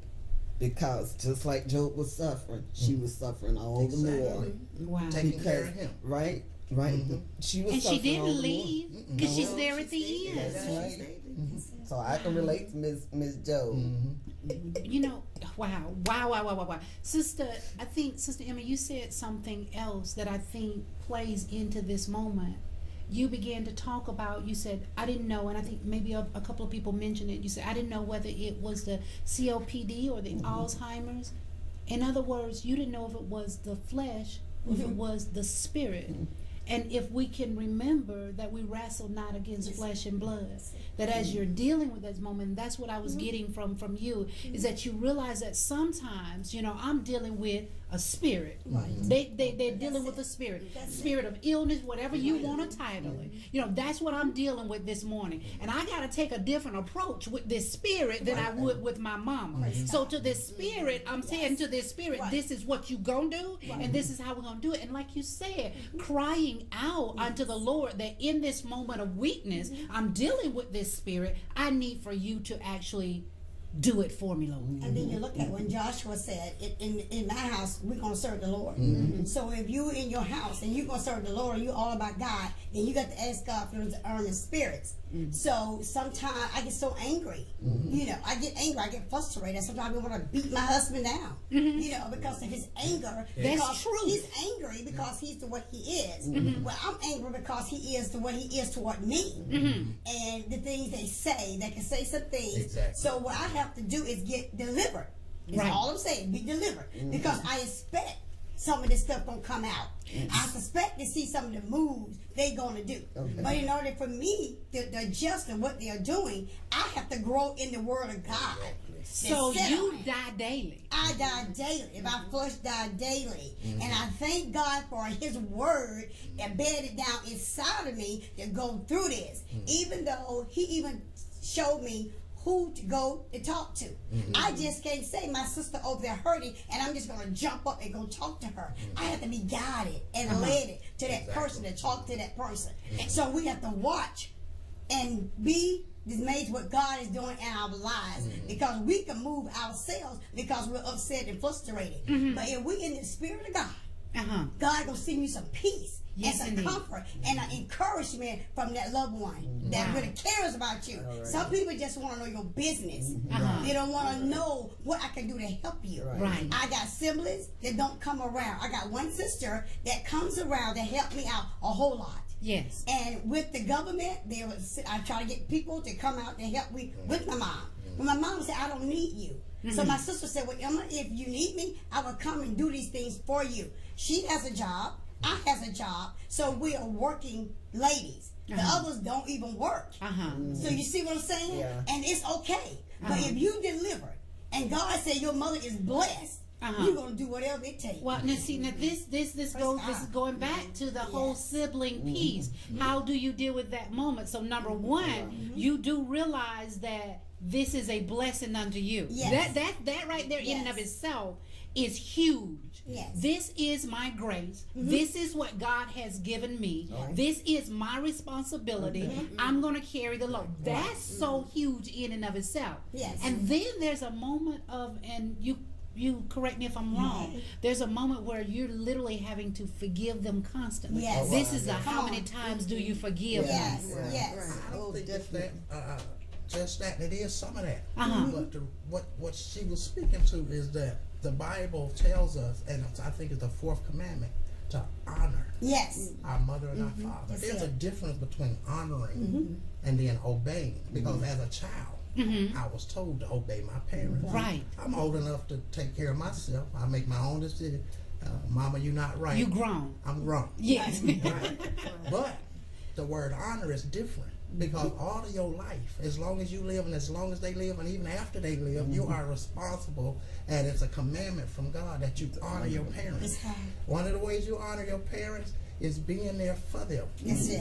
Because just like Job was suffering, she was suffering all the more. Wow. Taking care of him. Right. She was And she suffering all didn't the leave more. because she's there at the end. That's right. So I can relate to Miss Job. You know, wow. Sister Emma, you said something else that I think plays into this moment. You began to talk about, you said, I didn't know, and I think maybe a couple of people mentioned it. You said, I didn't know whether it was the COPD or the Alzheimer's. In other words, you didn't know if it was the flesh or if it was the spirit. And if we can remember that we wrestle not against flesh and blood, that as you're dealing with this moment, that's what I was getting from you, is that you realize that sometimes, I'm dealing with a spirit. They're dealing with a spirit of illness, whatever you want to title it. That's what I'm dealing with this morning. And I got to take a different approach with this spirit than I would with my mama. So to this spirit, I'm saying to this spirit, this is what you gonna do, and this is how we're gonna do it. And like you said, crying out unto the Lord that in this moment of weakness, I'm dealing with this spirit. I need for you to actually do it for me, Lord. And then you look at when Joshua said, in my house, we're going to serve the Lord. So if you in your house and you're going to serve the Lord and you're all about God, then you got to ask God for those earning spirits. So sometimes I get so angry. I get angry, I get frustrated. Sometimes I want to beat my husband down, because of his anger. That's true. He's angry because he's the way he is. Well, I'm angry because he is the way he is toward me. And the things they say, they can say some things. Exactly. So what I have to do is get delivered. That's all I'm saying, be delivered. Because I expect some of this stuff gonna come out. I suspect to see some of the moves they gonna do. But in order for me to adjust to what they are doing, I have to grow in the Word of God. So you die daily. I die daily. My flesh die daily. And I thank God for His Word embedded down inside of me to go through this. Even though He even showed me who to go and talk to. I just can't say my sister over there hurting and I'm just going to jump up and go talk to her. I have to be guided and led to that person to talk to that person. So we have to watch and be dismayed to what God is doing in our lives, because we can move ourselves because we're upset and frustrated. But if we in the Spirit of God, God gonna send you some peace and some comfort and an encouragement from that loved one that really cares about you. Some people just want to know your business. They don't want to know what I can do to help you. I got siblings that don't come around. I got one sister that comes around to help me out a whole lot. Yes. And with the government, I try to get people to come out to help me with my mom. When my mom said, I don't need you. So my sister said, well, Emma, if you need me, I will come and do these things for you. She has a job. I has a job. So we are working ladies. The others don't even work. So you see what I'm saying? And it's okay. But if you deliver, and God said your mother is blessed, you're gonna do whatever it takes. Well, now see, now this is going back to the whole sibling piece. How do you deal with that moment? So number one, you do realize that this is a blessing unto you. Yes. That right there in and of itself is huge. Yes. This is my grace. This is what God has given me. This is my responsibility. I'm going to carry the load. That's so huge in and of itself. Yes. And then there's a moment of, and you correct me if I'm wrong, there's a moment where you're literally having to forgive them constantly. Yes. This is how many times do you forgive Yes. them? Yes. I don't think it's that, just that. It is some of that. But what she was speaking to is that the Bible tells us, and I think it's the fourth commandment, to honor our mother and our father. There's a difference between honoring and then obeying. Because as a child, I was told to obey my parents. Right. I'm old enough to take care of myself. I make my own decision. Mama, you're not right. You grown. I'm grown. Yes. Right. But the word honor is different. Because all of your life, as long as you live and as long as they live and even after they live, you are responsible, and it's a commandment from God that you honor your parents. One of the ways you honor your parents is being there for them,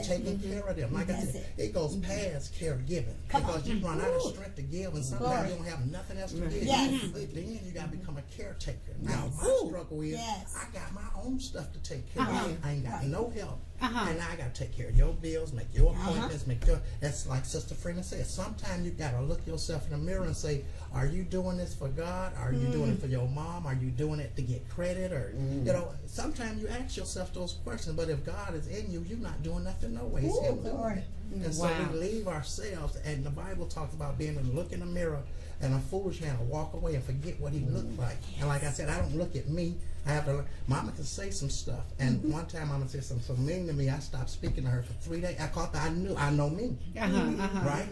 taking care of them. Like I said, it goes past caregiving because you run out of strength to give, and sometimes you don't have nothing else to give. But then you got to become a caretaker. Now my struggle is I got my own stuff to take care of. I ain't got no help. And now I got to take care of your bills, make your appointments, that's like Sister Freeman said. Sometimes you got to look yourself in the mirror and say, are you doing this for God? Are you doing it for your mom? Are you doing it to get credit? Or, you know, sometimes you ask yourself those questions, but if God is in you, you're not doing nothing no way. It's Him doing it. And so we leave ourselves, and the Bible talks about being able to look in the mirror, and a foolish man will walk away and forget what he looked like. And like I said, I don't look at me. I have to look. Mama can say some stuff. And one time Mama said something so mean to me, I stopped speaking to her for 3 days. I know me. Right?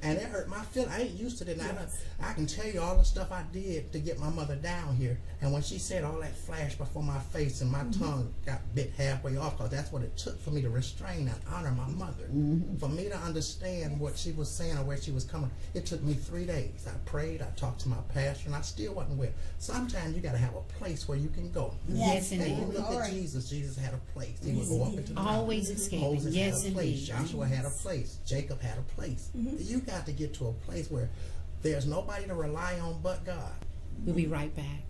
And it hurt my feelings. I ain't used to it. I can tell you all the stuff I did to get my mother down here. And when she said all that flashed before my face and my tongue got bit halfway off, because that's what it took for me to restrain and honor my mother. For me to understand what she was saying or where she was coming, it took me 3 days. I prayed, I talked to my pastor, and I still wasn't well. Sometimes you got to have a place where you can go. Yes, and indeed. you look at Jesus. Jesus had a place. He would go up into the Always mountain. escaping. Moses Yes, had a place. indeed. Joshua had a place. Jacob had a place. You got to get to a place where there's nobody to rely on but God. We'll be right back.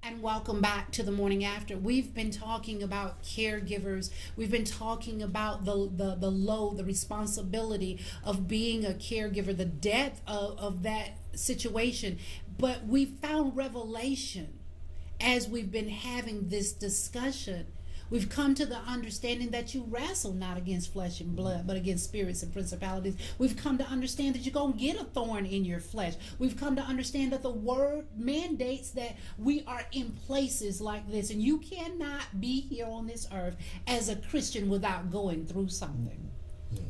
And welcome back to the morning after. We've been talking about caregivers. We've been talking about the load, the responsibility of being a caregiver, the depth of that situation. But we found revelation as we've been having this discussion. We've come to the understanding that you wrestle not against flesh and blood, but against spirits and principalities. We've come to understand that you're going to get a thorn in your flesh. We've come to understand that the word mandates that we are in places like this. And you cannot be here on this earth as a Christian without going through something.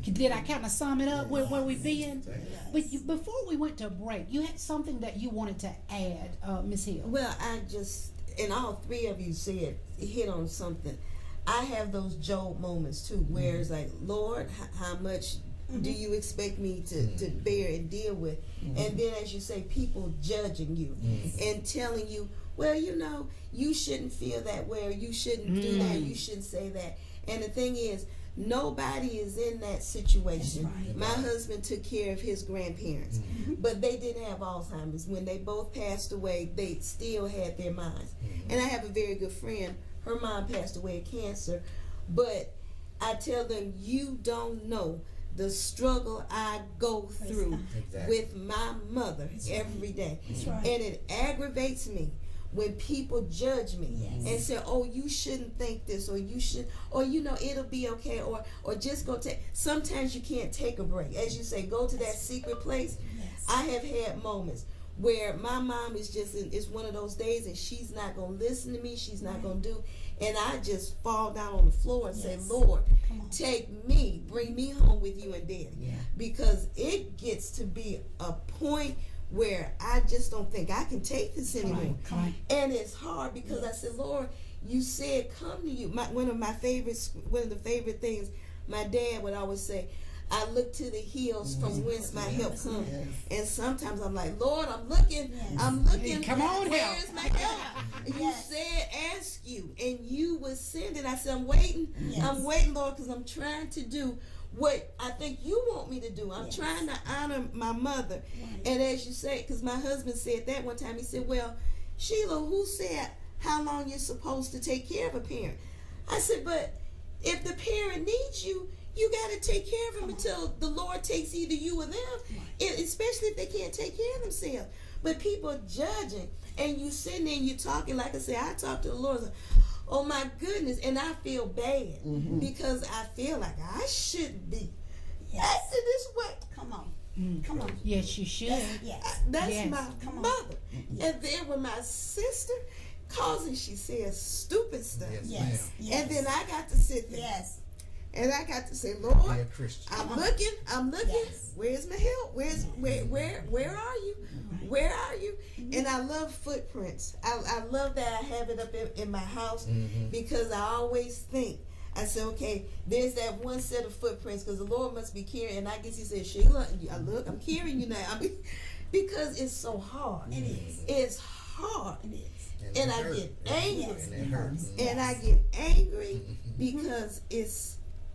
Did I kind of sum it up where we've been? But before we went to break, you had something that you wanted to add, Ms. Hill. Well, I just, and all three of you hit on something. I have those Job moments too, where it's like, Lord, how much do you expect me to bear and deal with? And then, as you say, people judging you and telling you, well, you know, you shouldn't feel that way, or you shouldn't do that, you shouldn't say that. And the thing is, nobody is in that situation. Right. My husband took care of his grandparents, but they didn't have Alzheimer's. When they both passed away, they still had their minds. And I have a very good friend. Her mom passed away of cancer, but I tell them, you don't know the struggle I go through with my mother every day. And it aggravates me when people judge me and say, oh, you shouldn't think this, or you should, or, you know, it'll be okay, or just go take. Sometimes you can't take a break. As you say, go to that secret place. I have had moments where my mom is just it's one of those days, and she's not going to listen to me, she's not going to do, and I just fall down on the floor and say, Lord, take me, bring me home with you and Daddy. Because it gets to be a point where I just don't think I can take this anymore. And it's hard because I said, Lord, you said come to you. One of the favorite things my dad would always say, I look to the hills from whence my help comes. And sometimes I'm like, Lord, I'm looking. Come on, where help. is my help? You said, ask you, and you would send it. I said, I'm waiting. I'm waiting, Lord, because I'm trying to do what I think you want me to do. I'm trying to honor my mother. And as you say, because my husband said that one time, he said, well, Sheila, who said how long you're supposed to take care of a parent? I said, but if the parent needs you, you got to take care of them until the Lord takes either you or them, especially if they can't take care of themselves. But people are judging, and you sitting there and you talking, like I said, I talk to the Lord, like, oh my goodness, and I feel bad because I feel like I shouldn't be. I said, this way. Come on. Come on. Yes, you should. That's my mother. And then when my sister calls and she says stupid stuff. And then I got to sit there. And I got to say, Lord, I'm looking. Where's my help? Where are you? Where are you? And I love footprints. I love that I have it up in my house because I always think, I said, okay, there's that one set of footprints because the Lord must be carrying. And I guess he said, Sheila, look, I'm carrying you now. I mean, because it's so hard. It is. It's hard. It is. And I get angry. And it hurts. And I get angry because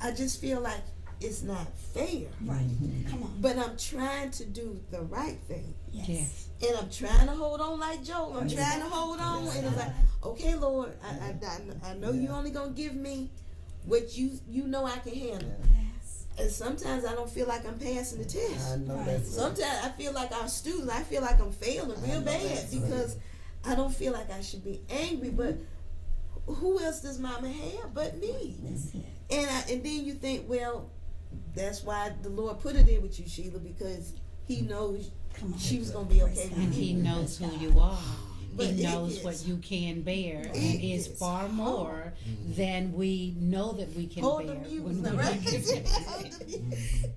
I just feel like it's not fair. Right. Come on. But I'm trying to do the right thing. Yes. And I'm trying to hold on like Job. I'm trying to hold on. And it's like, okay, Lord, I know you only going to give me what you know I can handle. And sometimes I don't feel like I'm passing the test. I know that's Sometimes I feel like our students, I feel like I'm failing real bad because I don't feel like I should be angry. But who else does Mama have but me? And then you think, well, that's why the Lord put it in with you, Sheila, because He knows she was going to be okay with And me. He knows who you are. But He knows what you can bear, and it's far more than we know that we can Hold bear. the music, when we- right?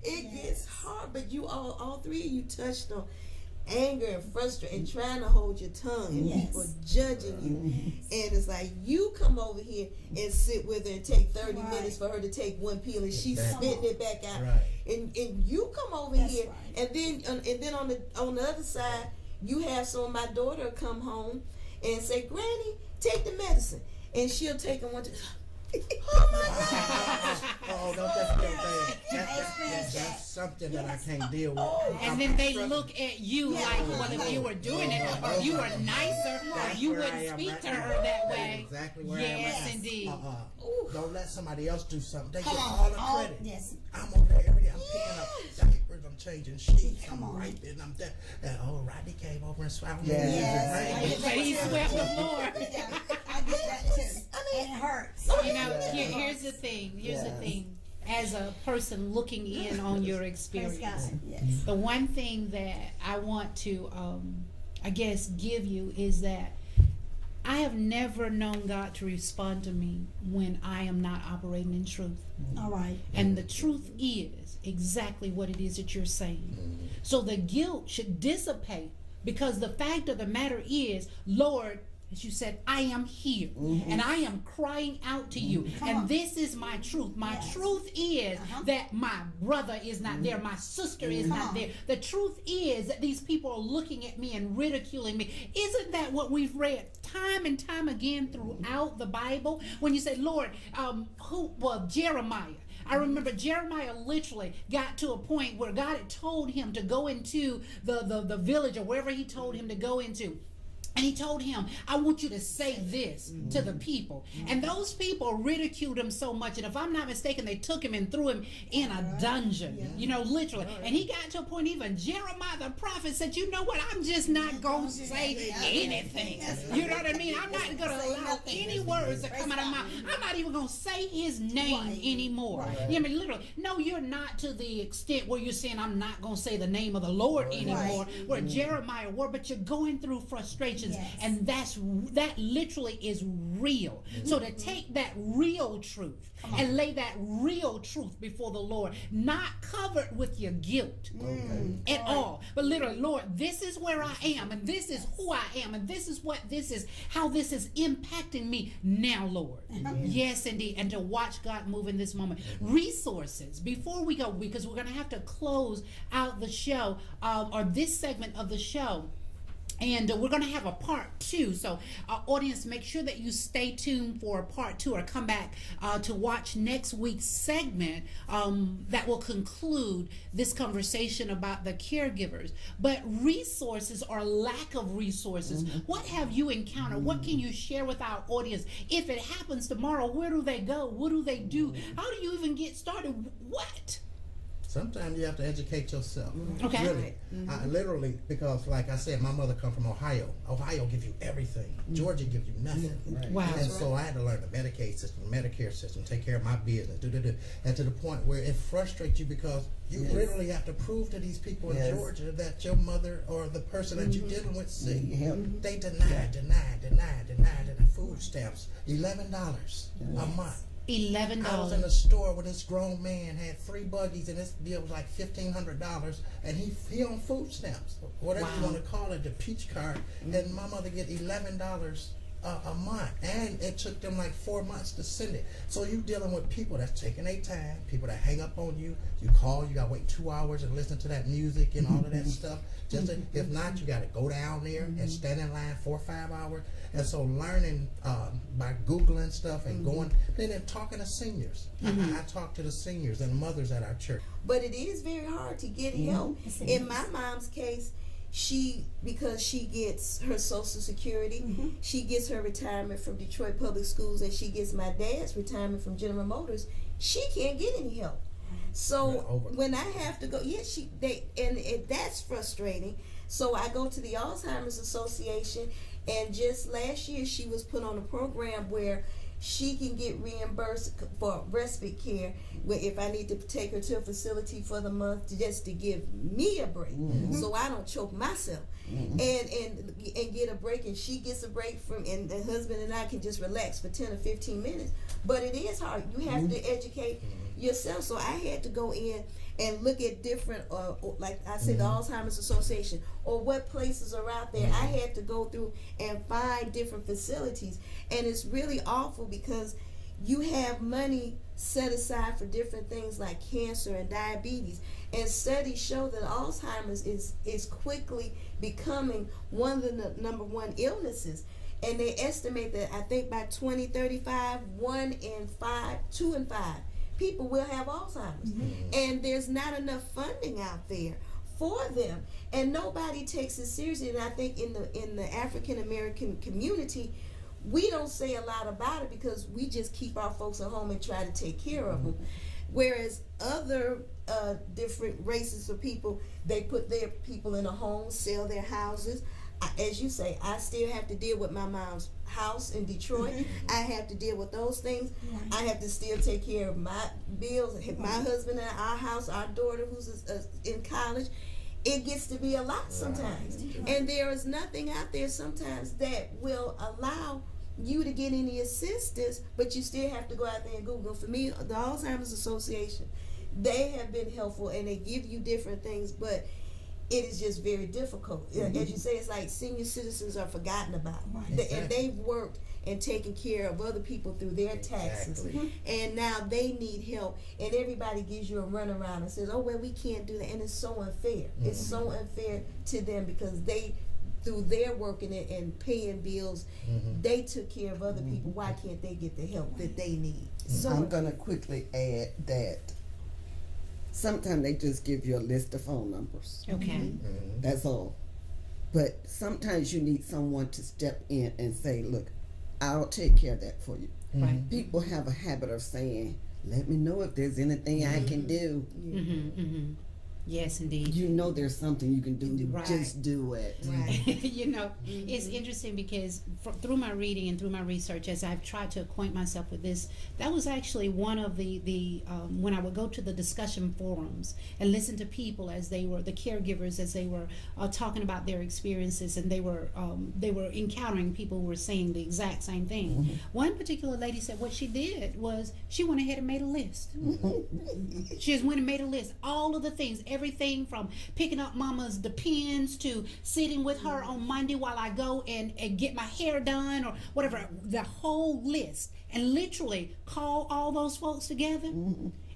It gets hard, but you all three of you touched on anger and frustration and trying to hold your tongue and people judging you. And it's like you come over here and sit with her and take 30 minutes for her to take one pill and she's spitting it back out. And you come over here and then on the other side you have some of my daughter come home and say, Granny, take the medicine. And she'll take them one to oh my God. Oh, don't that feel bad. That's something that I can't deal with. And then they look at you like, well, if you were doing it, or if you were nicer, you wouldn't speak to her that way. Exactly where Yes, I'm at. indeed. Don't let somebody else do something. They get all the credit. Yes. I'm over there every day. I'm picking up diapers. I'm changing sheets. I'm wiping. I'm there. And Rodney came over and swapped me. But he swept the floor. I get that too. And it hurts. You know, here's the thing. Here's the thing. As a person looking in on your experience, the one thing that I want to, I guess, give you is that I have never known God to respond to me when I am not operating in truth. All right. And the truth is exactly what it is that you're saying. So the guilt should dissipate, because the fact of the matter is, Lord, as you said, I am here and I am crying out to you. And this is my truth. My truth is that my brother is not there. My sister is not there. The truth is that these people are looking at me and ridiculing me. Isn't that what we've read time and time again throughout the Bible? When you say, Lord, Jeremiah. I remember Jeremiah literally got to a point where God had told him to go into the village or wherever he told him to go into. And he told him, I want you to say this to the people. And those people ridiculed him so much. And if I'm not mistaken, they took him and threw him in a dungeon, you know, literally. And he got to a point, even Jeremiah the prophet said, you know what, I'm just not going to say anything. You know what I mean? I'm not going to allow any words to come out of my mouth. I'm not even going to say his name anymore. I mean, literally, no, you're not to the extent where you're saying I'm not going to say the name of the Lord anymore, where Jeremiah were, but you're going through frustration. situations, Yes. and that literally is real. So to take that real truth and lay that real truth before the Lord, not covered with your guilt at all, but literally, Lord, this is where I am, and this is who I am, and this is what this is, how this is impacting me now, Lord. Yes, indeed. And to watch God move in this moment. Resources, before we go, because we're going to have to close out the show, or this segment of the show. And we're going to have a part 2. So, audience, make sure that you stay tuned for part 2, or come back to watch next week's segment that will conclude this conversation about the caregivers. But resources, or lack of resources, what have you encountered? What can you share with our audience? If it happens tomorrow, where do they go? What do they do? How do you even get started? What? Sometimes you have to educate yourself. Okay. Really. I literally, because like I said, my mother come from Ohio. Ohio gives you everything. Georgia gives you nothing. Wow. And so I had to learn the Medicaid system, the Medicare system, take care of my business, and to the point where it frustrates you, because you literally have to prove to these people in Georgia that your mother or the person that you're dealing with sick. They deny the food stamps. $11 a month. $11. I was in the store where this grown man had 3 buggies, and this bill was like $1,500, and he on food stamps, whatever you want to call it, the peach card, and my mother get $11 a month, and it took them like 4 months to send it. So you dealing with people that's taking their time, people that hang up on you. You call, you gotta wait 2 hours and listen to that music and all of that stuff. Just to, if not, you gotta go down there and stand in line 4 or 5 hours. And so learning by Googling stuff and going, then talking to seniors. I talk to the seniors and mothers at our church. But it is very hard to get help. In my mom's case, because she gets her Social Security, she gets her retirement from Detroit Public Schools, and she gets my dad's retirement from General Motors. She can't get any help. So when I have to go, that's frustrating. So I go to the Alzheimer's Association, and just last year she was put on a program where she can get reimbursed for respite care, where if I need to take her to a facility for the month just to give me a break, so I don't choke myself, and get a break, and she gets a break from, and the husband and I can just relax for 10 or 15 minutes. But it is hard. You have to educate yourself. So I had to go in and look at different, like I said, the Alzheimer's Association, or what places are out there. I had to go through and find different facilities, and it's really awful because you have money set aside for different things like cancer and diabetes, and studies show that Alzheimer's is quickly becoming one of the number 1 illnesses. And they estimate that I think by 2035, 2 in 5 people will have Alzheimer's, and there's not enough funding out there for them, and nobody takes it seriously. And I think in the African American community, we don't say a lot about it because we just keep our folks at home and try to take care of them. Whereas other different races of people, they put their people in a home, sell their houses. As you say, I still have to deal with my mom's house in Detroit. I have to deal with those things. I have to still take care of my bills, my husband and our house, our daughter who's in college. It gets to be a lot sometimes. And there is nothing out there sometimes that will allow you to get any assistance, but you still have to go out there and Google. For me, the Alzheimer's Association, they have been helpful, and they give you different things, but it is just very difficult. As you say, it's like senior citizens are forgotten about. And they've worked and taken care of other people through their taxes. And now they need help. And everybody gives you a runaround and says, oh, well, we can't do that. And it's so unfair. It's so unfair to them because they, through their working and paying bills, they took care of other people. Why can't they get the help that they need? So I'm going to quickly add that sometimes they just give you a list of phone numbers. Okay. That's all. But sometimes you need someone to step in and say, look, I'll take care of that for you. Right. People have a habit of saying, let me know if there's anything I can do. Yes, indeed. You know there's something you can do. Right. Just do it. Right. You know, it's interesting because through my reading and through my research, as I've tried to acquaint myself with this, that was actually one of the when I would go to the discussion forums and listen to people as they were, the caregivers, as they were talking about their experiences, and they were encountering people who were saying the exact same thing. Mm-hmm. One particular lady said what she did was she went ahead and made a list. She just went and made a list, all of the things, everything from picking up mama's depends to sitting with her on Monday while I go and get my hair done or whatever, the whole list, and literally call all those folks together.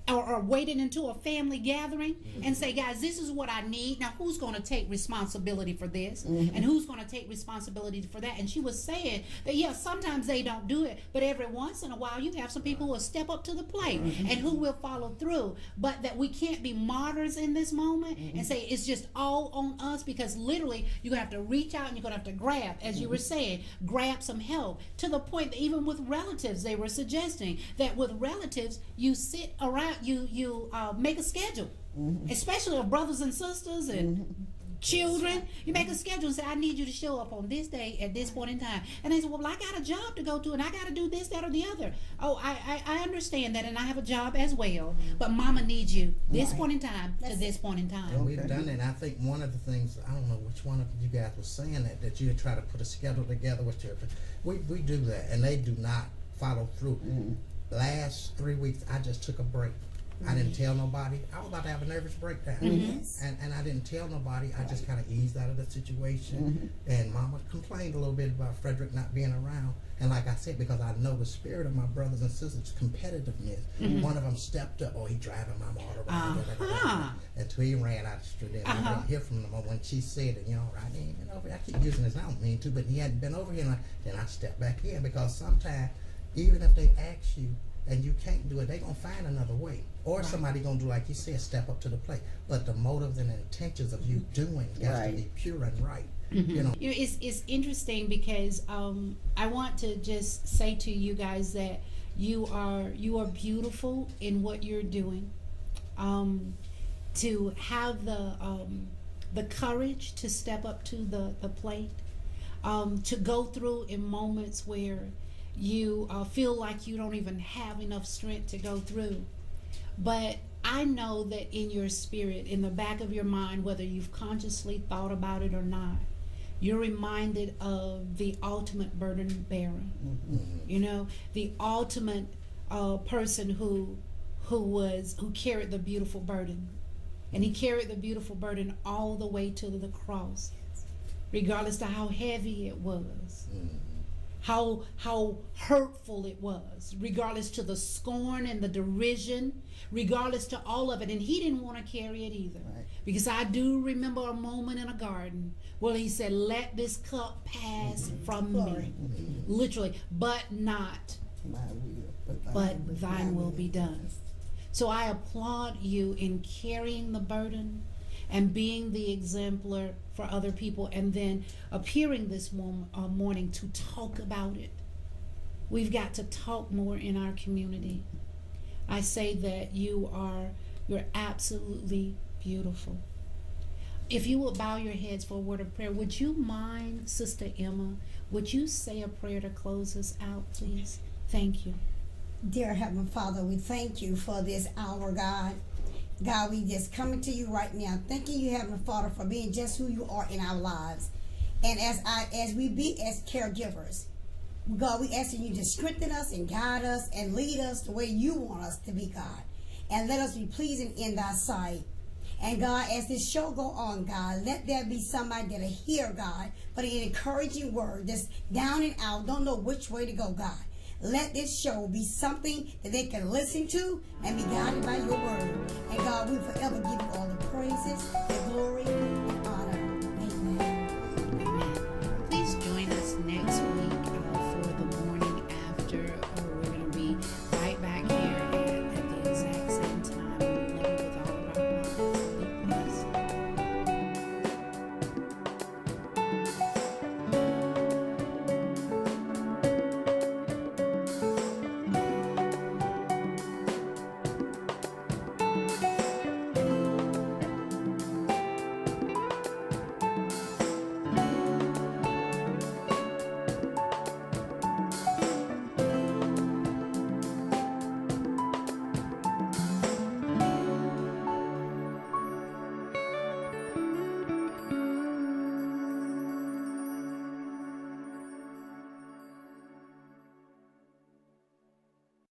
Or waiting into a family gathering and say, guys, this is what I need. Now, who's going to take responsibility for this? And who's going to take responsibility for that? And she was saying that, yeah, sometimes they don't do it, but every once in a while you have some people who will step up to the plate and who will follow through. But that we can't be martyrs in this moment and say it's just all on us, because literally you're going to have to reach out and you're going to have to grab, as you were saying, grab some help, to the point that even with relatives, they were suggesting that with relatives, you sit around, you make a schedule, especially of brothers and sisters and children. You make a schedule and say, I need you to show up on this day at this point in time. And they say, well, I got a job to go to and I got to do this, that, or the other. Oh, I understand that, and I have a job as well, but mama needs you this point in time to this point in time. And we've done it. And I think one of the things, I don't know which one of you guys was saying that you try to put a schedule together with your, we do that, and they do not follow through. Last 3 weeks, I just took a break. I didn't tell nobody. I was about to have a nervous breakdown. And I didn't tell nobody. I just kind of eased out of the situation. And mama complained a little bit about Frederick not being around. And like I said, because I know the spirit of my brothers and sisters, competitiveness. One of them stepped up. Oh, he driving mama all around. Until he ran out the street. And I didn't hear from him when she said it. You know, right? He ain't been over here. I keep using his, I don't mean to, but he hadn't been over here. And then I stepped back in, because sometimes, even if they ask you and you can't do it, they gonna find another way, or somebody gonna do, like you said, step up to the plate. But the motives and intentions of you doing got to be pure and right. You know, it's interesting because I want to just say to you guys that you are beautiful in what you're doing. To have the courage to step up to the plate, to go through in moments where you feel like you don't even have enough strength to go through. But I know that in your spirit, in the back of your mind, whether you've consciously thought about it or not, you're reminded of the ultimate burden bearer. You know, the ultimate person who carried the beautiful burden. And he carried the beautiful burden all the way to the cross, regardless of how heavy it was. How hurtful it was, regardless to the scorn and the derision, regardless to all of it. And he didn't want to carry it either. Because I do remember a moment in a garden where he said, let this cup pass from me. Literally, but not My will, but thine will be done. So I applaud you in carrying the burden and being the exemplar for other people, and then appearing this morning to talk about it. We've got to talk more in our community. I say that you're absolutely beautiful. If you will bow your heads for a word of prayer, would you mind, Sister Emma, would you say a prayer to close us out, please? Thank you. Dear Heavenly Father, we thank you for this hour, God. God, we just coming to you right now, thanking you, Heavenly Father, for being just who you are in our lives. And as we be as caregivers, God, we asking you to strengthen us and guide us and lead us the way you want us to be, God. And let us be pleasing in thy sight. And God, as this show go on, God, let there be somebody that'll hear, God, but an encouraging word that's down and out, don't know which way to go, God. Let this show be something that they can listen to and be guided by your word. And God, we forever give you all the praises, the glory,